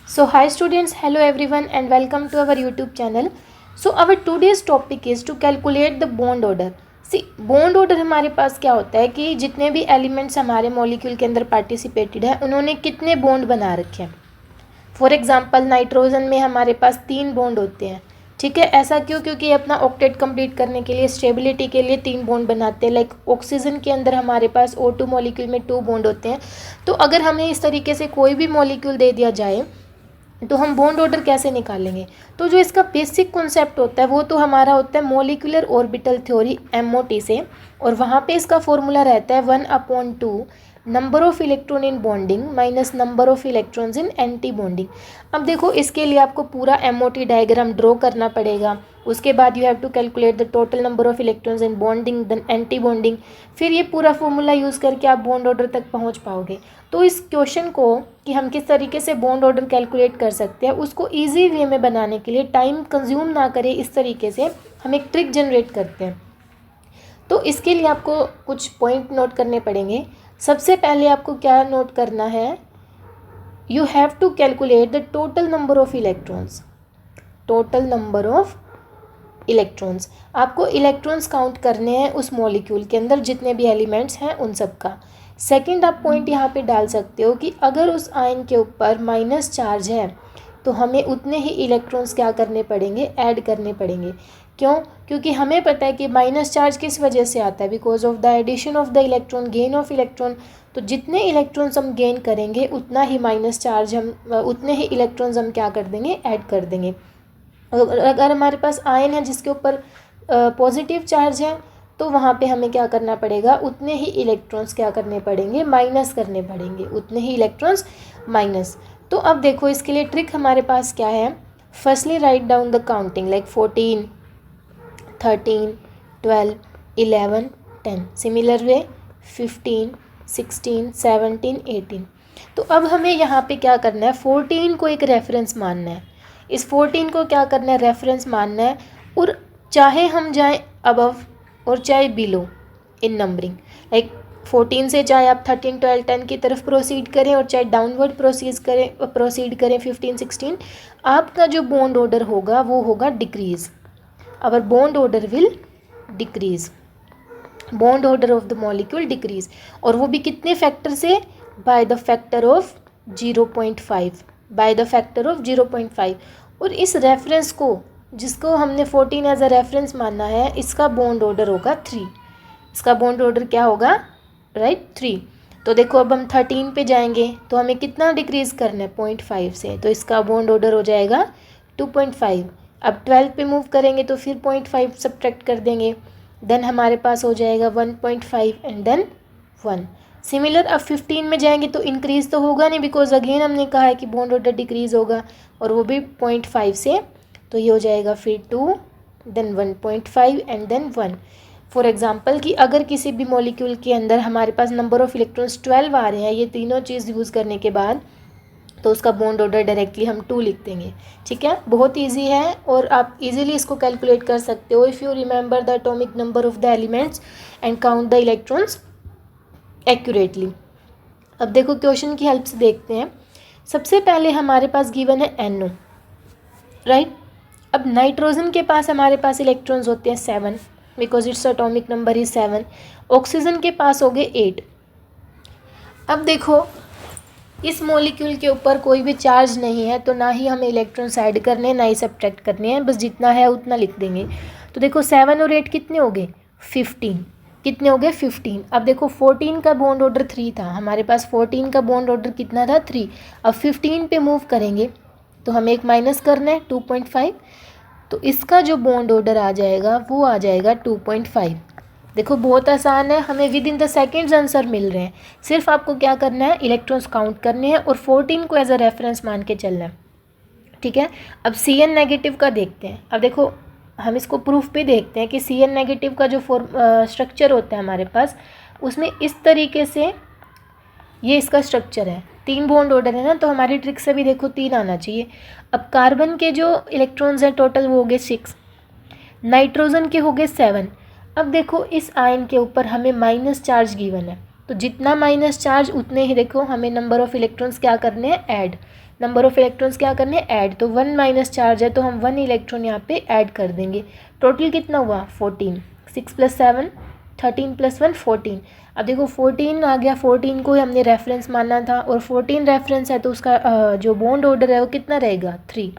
So hi students, hello everyone and welcome to our YouTube channel. So our today's topic is to calculate the bond order. See, bond order हमारे पास क्या होता है कि जितने भी elements हमारे molecule के अंदर पार्टिसिपेटेड है उन्होंने कितने बॉन्ड बना रखे हैं. फॉर एग्जांपल नाइट्रोजन में हमारे पास 3 बॉन्ड होते हैं. ठीक है, ऐसा क्यों? क्योंकि अपना ऑक्टेट कंप्लीट करने के लिए, स्टेबिलिटी के लिए 3 बॉन्ड बनाते हैं. लाइक ऑक्सीजन के अंदर हमारे पास O2 मॉलिक्यूल में 2 बॉन्ड होते हैं. तो अगर हमें इस तरीके से कोई भी मॉलिक्यूल दे दिया जाए तो हम बॉन्ड ऑर्डर कैसे निकालेंगे? तो जो इसका बेसिक कॉन्सेप्ट होता है वो तो हमारा होता है मॉलिक्यूलर ऑर्बिटल थ्योरी MOT से, और वहाँ पे इसका फॉर्मूला रहता है 1/2 number of electron in bonding minus number of electrons in anti bonding. अब देखो, इसके लिए आपको पूरा MOT डायग्राम ड्रॉ करना पड़ेगा. उसके बाद you have to calculate the total number of electrons in bonding then anti bonding. फिर ये पूरा फॉर्मूला यूज़ करके आप बॉन्ड ऑर्डर तक पहुंच पाओगे. तो इस क्वेश्चन को कि हम किस तरीके से बॉन्ड ऑर्डर कैलकुलेट कर सकते हैं उसको ईजी वे में बनाने के लिए, टाइम कंज्यूम ना करे इस तरीके से, हम एक ट्रिक जनरेट करते हैं. तो इसके लिए आपको कुछ पॉइंट नोट करने पड़ेंगे. सबसे पहले आपको क्या नोट करना है? You have to calculate the total number of electrons. Total number of electrons, आपको इलेक्ट्रॉन्स काउंट करने हैं उस मॉलिक्यूल के अंदर जितने भी एलिमेंट्स हैं उन सब का. सेकंड, आप पॉइंट यहाँ पे डाल सकते हो कि अगर उस आयन के ऊपर माइनस चार्ज है तो हमें उतने ही इलेक्ट्रॉन्स क्या करने पड़ेंगे? ऐड करने पड़ेंगे. क्यों? क्योंकि हमें पता है कि माइनस चार्ज किस वजह से आता है? Because of the addition of the electron, gain of electron. तो जितने इलेक्ट्रॉन्स हम गेन करेंगे उतना ही माइनस चार्ज उतने ही इलेक्ट्रॉन्स हम क्या कर देंगे? ऐड कर देंगे. अगर हमारे पास आयन है जिसके ऊपर पॉजिटिव चार्ज है तो वहाँ पे हमें क्या करना पड़ेगा? उतने ही इलेक्ट्रॉन्स क्या करने पड़ेंगे? माइनस करने पड़ेंगे. उतने ही इलेक्ट्रॉन्स माइनस. तो अब देखो, इसके लिए ट्रिक हमारे पास क्या है? Firstly write down the counting like 14, 13, 12, 11, 10. Similar way 15, 16, 17, 18. तो अब हमें यहाँ पे क्या करना है? 14 को एक रेफरेंस मानना है. इस 14 को क्या करना है? रेफरेंस मानना है. और चाहे हम जाएं अबव और चाहे बिलो इन नंबरिंग, लाइक 14 से चाहे आप 13, 12, 10 की तरफ प्रोसीड करें और चाहे डाउनवर्ड प्रोसीड करें 15, 16, आपका जो बॉन्ड ऑर्डर होगा वो होगा decrease. Our bond order will decrease. Bond order of the molecule decrease. और वो भी कितने फैक्टर से? By the factor of 0.5. By the factor of 0.5. और इस रेफरेंस को, जिसको हमने 14 एज अ रेफरेंस मानना है, इसका बॉन्ड ऑर्डर होगा 3. इसका बॉन्ड ऑर्डर क्या होगा? राइट, 3. तो देखो, अब हम 13 पे जाएंगे तो हमें कितना डिक्रीज़ करना है? 0.5 से. तो इसका बॉन्ड ऑर्डर हो जाएगा 2.5. अब 12 पे मूव करेंगे तो फिर 0.5 सब्ट्रैक्ट कर देंगे. देन हमारे पास हो जाएगा 1.5 एंड देन 1. सिमिलर अब 15 में जाएंगे तो इंक्रीज़ तो होगा नहीं, बिकॉज अगेन हमने कहा है कि बॉन्ड ऑर्डर डिक्रीज़ होगा, और वो भी 0.5 से. तो ये हो जाएगा फिर 2, then 1.5 and then 1. For example कि अगर किसी भी मॉलिक्यूल के अंदर हमारे पास नंबर ऑफ़ इलेक्ट्रॉन्स 12 आ रहे हैं, ये तीनों चीज़ यूज़ करने के बाद, तो उसका बॉन्ड ऑर्डर डायरेक्टली हम 2 लिख देंगे. ठीक है, बहुत इजी है और आप इजीली इसको कैलकुलेट कर सकते हो if you remember the atomic number of the elements and count the electrons accurately. अब देखो, क्वेश्चन की हेल्प से देखते हैं. सबसे पहले हमारे पास गिवन है NO, राइट. अब नाइट्रोजन के पास हमारे पास इलेक्ट्रॉन्स होते हैं 7, because its atomic number is 7. Oxygen के पास हो गए 8. अब देखो, इस मॉलिक्यूल के ऊपर कोई भी चार्ज नहीं है, तो ना ही हमें इलेक्ट्रॉन्स ऐड करने हैं ना ही सब्ट्रैक्ट करने हैं, बस जितना है उतना लिख देंगे. तो देखो, 7 और 8 कितने हो गए? 15. कितने हो गए? 15. अब देखो, 14 का बॉन्ड ऑर्डर 3 था हमारे पास. 14 का बॉन्ड ऑर्डर कितना था? 3. अब 15 पे मूव करेंगे तो हमें एक माइनस करना है 2.5. तो इसका जो बॉन्ड ऑर्डर आ जाएगा वो आ जाएगा 2.5. देखो, बहुत आसान है, हमें within the seconds answer मिल रहे हैं. सिर्फ आपको क्या करना है? इलेक्ट्रॉन्स काउंट करने हैं और 14 को एज अ रेफरेंस मान के चलना है. ठीक है, अब Cn नेगेटिव का देखते हैं. अब देखो, हम इसको प्रूफ पे देखते हैं कि Cn नेगेटिव का जो स्ट्रक्चर होता है हमारे पास, उसमें इस तरीके से ये इसका स्ट्रक्चर है. 3 बॉन्ड ऑर्डर है ना, तो हमारी ट्रिक से भी देखो 3 आना चाहिए. अब कार्बन के जो इलेक्ट्रॉन्स हैं टोटल वो हो गए 6. नाइट्रोजन के हो गए 7. अब देखो, इस आयन के ऊपर हमें माइनस चार्ज गिवन है, तो जितना माइनस चार्ज उतने ही देखो हमें नंबर ऑफ़ इलेक्ट्रॉन्स क्या करने हैं? ऐड. नंबर ऑफ इलेक्ट्रॉन्स क्या करने हैं, ऐड। तो 1 माइनस चार्ज है तो हम 1 इलेक्ट्रॉन यहाँ पे ऐड कर देंगे। टोटल कितना हुआ 14, 6 + 7 13 + 1 14। अब देखो 14 आ गया, 14 को हमने रेफरेंस मानना था और 14 रेफरेंस है तो उसका जो बॉन्ड ऑर्डर है वो कितना रहेगा 3।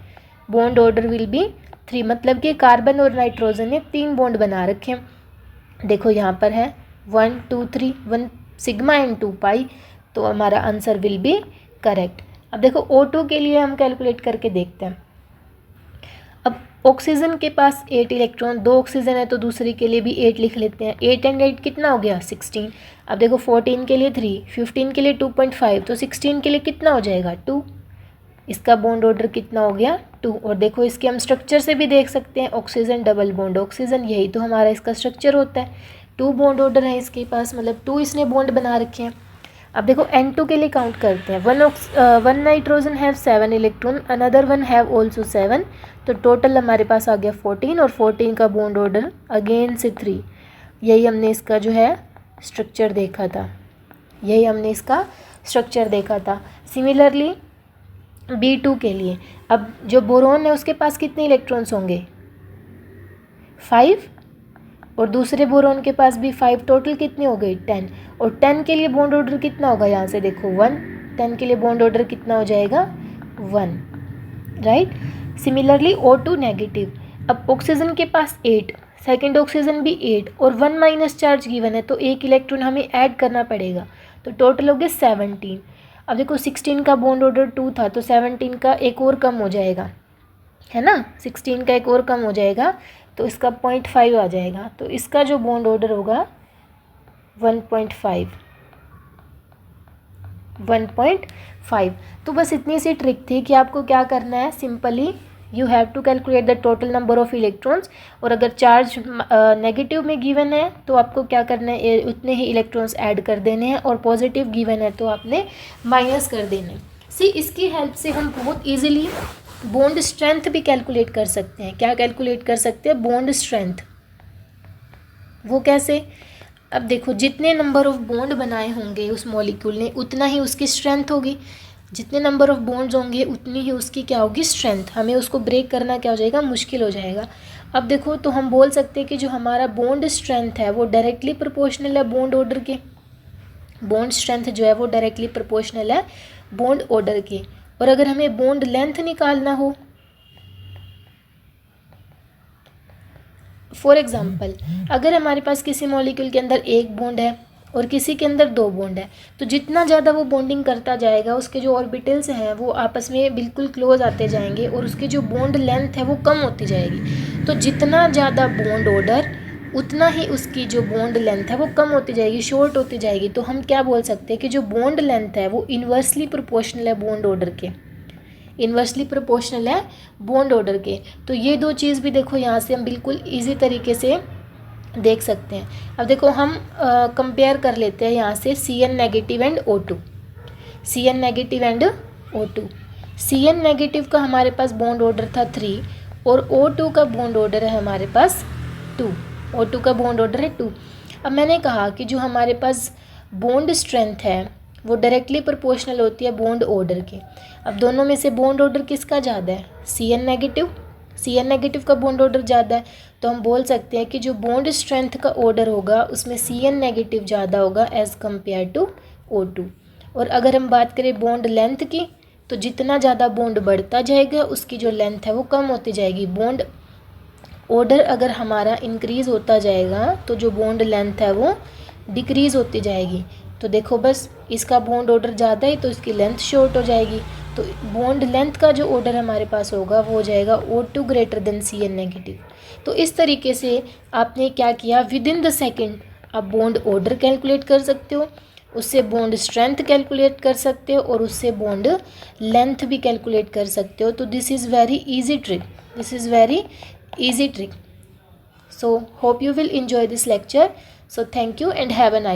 बॉन्ड ऑर्डर विल बी 3, मतलब कि कार्बन और नाइट्रोजन ने 3 बॉन्ड बना रखे हैं। देखो यहाँ पर है 1 2 3, 1 सिग्मा एंड 2 पाई, तो हमारा आंसर विल बी करेक्ट। अब देखो O2 के लिए हम कैलकुलेट करके देखते हैं। अब ऑक्सीजन के पास 8 इलेक्ट्रॉन, 2 ऑक्सीजन है तो दूसरी के लिए भी 8 लिख लेते हैं। 8 एंड 8 कितना हो गया 16। अब देखो 14 के लिए 3, 15 के लिए 2.5, तो 16 के लिए कितना हो जाएगा 2। इसका बॉन्ड ऑर्डर कितना हो गया 2। और देखो इसके हम स्ट्रक्चर से भी देख सकते हैं, ऑक्सीजन डबल बॉन्ड ऑक्सीजन, यही तो हमारा इसका स्ट्रक्चर होता है। 2 बॉन्ड ऑर्डर है इसके पास, मतलब 2 इसने बॉन्ड बना रखे हैं। अब देखो N2 के लिए काउंट करते हैं। 1 nitrogen have 7 electron, another one have also 7, तो टोटल हमारे पास आ गया 14 और 14 का बॉन्ड ऑर्डर अगेन से 3। यही हमने इसका जो है स्ट्रक्चर देखा था, यही हमने इसका स्ट्रक्चर देखा था। सिमिलरली B2 के लिए, अब जो बोरोन है उसके पास कितने इलेक्ट्रॉन्स होंगे 5, और दूसरे बोरोन के पास भी 5, टोटल कितने हो गए 10। और 10 के लिए बॉन्ड ऑर्डर कितना होगा, यहाँ से देखो 1, 10 के लिए बॉन्ड ऑर्डर कितना हो जाएगा 1, राइट। सिमिलरली O2 नेगेटिव, अब ऑक्सीजन के पास 8, सेकेंड ऑक्सीजन भी 8 और 1 माइनस चार्ज गिवन है तो 1 इलेक्ट्रॉन हमें ऐड करना पड़ेगा, तो टोटल हो गया 17। अब देखो 16 का बॉन्ड ऑर्डर 2 था तो 17 का एक और कम हो जाएगा, है ना, 16 का एक और कम हो जाएगा तो इसका 0.5 आ जाएगा, तो इसका जो बॉन्ड ऑर्डर होगा 1.5। तो बस इतनी सी ट्रिक थी कि आपको क्या करना है, simply you have to calculate the total number of electrons, और अगर चार्ज नेगेटिव में गिवन है तो आपको क्या करना है, उतने ही इलेक्ट्रॉन्स ऐड कर देने हैं, और पॉजिटिव गिवन है तो आपने माइनस कर देने। इसकी हेल्प से हम बहुत ईजिली बॉन्ड स्ट्रेंथ भी कैलकुलेट कर सकते हैं। क्या कैलकुलेट कर सकते हैं, बॉन्ड स्ट्रेंथ। वो कैसे, अब देखो जितने नंबर ऑफ बॉन्ड बनाए होंगे उस मॉलिक्यूल ने उतना ही उसकी स्ट्रेंथ होगी, जितने नंबर ऑफ बॉन्ड्स होंगे उतनी ही उसकी क्या होगी स्ट्रेंथ, हमें उसको ब्रेक करना क्या हो जाएगा, मुश्किल हो जाएगा। अब देखो तो हम बोल सकते हैं कि जो हमारा बॉन्ड स्ट्रेंथ है वो डायरेक्टली प्रोपोर्शनल है बॉन्ड ऑर्डर के, बॉन्ड स्ट्रेंथ जो है वो डायरेक्टली प्रोपोर्शनल है बॉन्ड ऑर्डर के। और अगर हमें बॉन्ड लेंथ निकालना हो, फॉर एग्जांपल अगर हमारे पास किसी मॉलिक्यूल के अंदर 1 बॉन्ड है और किसी के अंदर 2 बॉन्ड है, तो जितना ज़्यादा वो बॉन्डिंग करता जाएगा उसके जो ऑर्बिटल्स हैं वो आपस में बिल्कुल क्लोज आते जाएंगे और उसकी जो बॉन्ड लेंथ है वो कम होती जाएगी। तो जितना ज़्यादा बॉन्ड ऑर्डर उतना ही उसकी जो बॉन्ड लेंथ है वो कम होती जाएगी, शॉर्ट होती जाएगी। तो हम क्या बोल सकते हैं कि जो बॉन्ड लेंथ है वो इन्वर्सली प्रोपोर्शनल है बॉन्ड ऑर्डर के, इन्वर्सली प्रोपोर्शनल है बॉन्ड ऑर्डर के। तो ये 2 चीज़ भी देखो यहाँ से हम बिल्कुल ईजी तरीके से देख सकते हैं। अब देखो हम कंपेयर कर लेते हैं यहाँ से CN negative and O2, CN negative and O2। CN negative का हमारे पास बॉन्ड ऑर्डर था 3 और O2 का बॉन्ड ऑर्डर है हमारे पास 2, O2 का बॉन्ड ऑर्डर है 2। अब मैंने कहा कि जो हमारे पास बॉन्ड स्ट्रेंथ है वो डायरेक्टली प्रोपोर्शनल होती है बॉन्ड ऑर्डर के। अब दोनों में से बॉन्ड ऑर्डर किसका ज़्यादा है, CN नेगेटिव, CN नेगेटिव का बॉन्ड ऑर्डर ज़्यादा है, तो हम बोल सकते हैं कि जो बॉन्ड स्ट्रेंथ का ऑर्डर होगा उसमें CN नेगेटिव ज़्यादा होगा एज़ कम्पेयर टू O2। और अगर हम बात करें बॉन्ड लेंथ की, तो जितना ज़्यादा बॉन्ड बढ़ता जाएगा उसकी जो लेंथ है वो कम होती जाएगी। बॉन्ड ऑर्डर अगर हमारा इंक्रीज़ होता जाएगा तो जो बॉन्ड लेंथ है वो डिक्रीज़ होती जाएगी। तो देखो बस इसका बॉन्ड ऑर्डर ज़्यादा है तो इसकी लेंथ शॉर्ट हो जाएगी, तो बॉन्ड लेंथ का जो ऑर्डर हमारे पास होगा वो हो जाएगा O2 greater than CN negative. तो इस तरीके से आपने क्या किया, विद इन द सेकेंड आप बॉन्ड ऑर्डर कैलकुलेट कर सकते हो, उससे बॉन्ड स्ट्रेंथ कैलकुलेट कर सकते हो और उससे बॉन्ड लेंथ भी कैलकुलेट कर सकते हो। तो this is very easy trick, this is very easy trick. So hope you will enjoy this lecture. So thank you and have a nice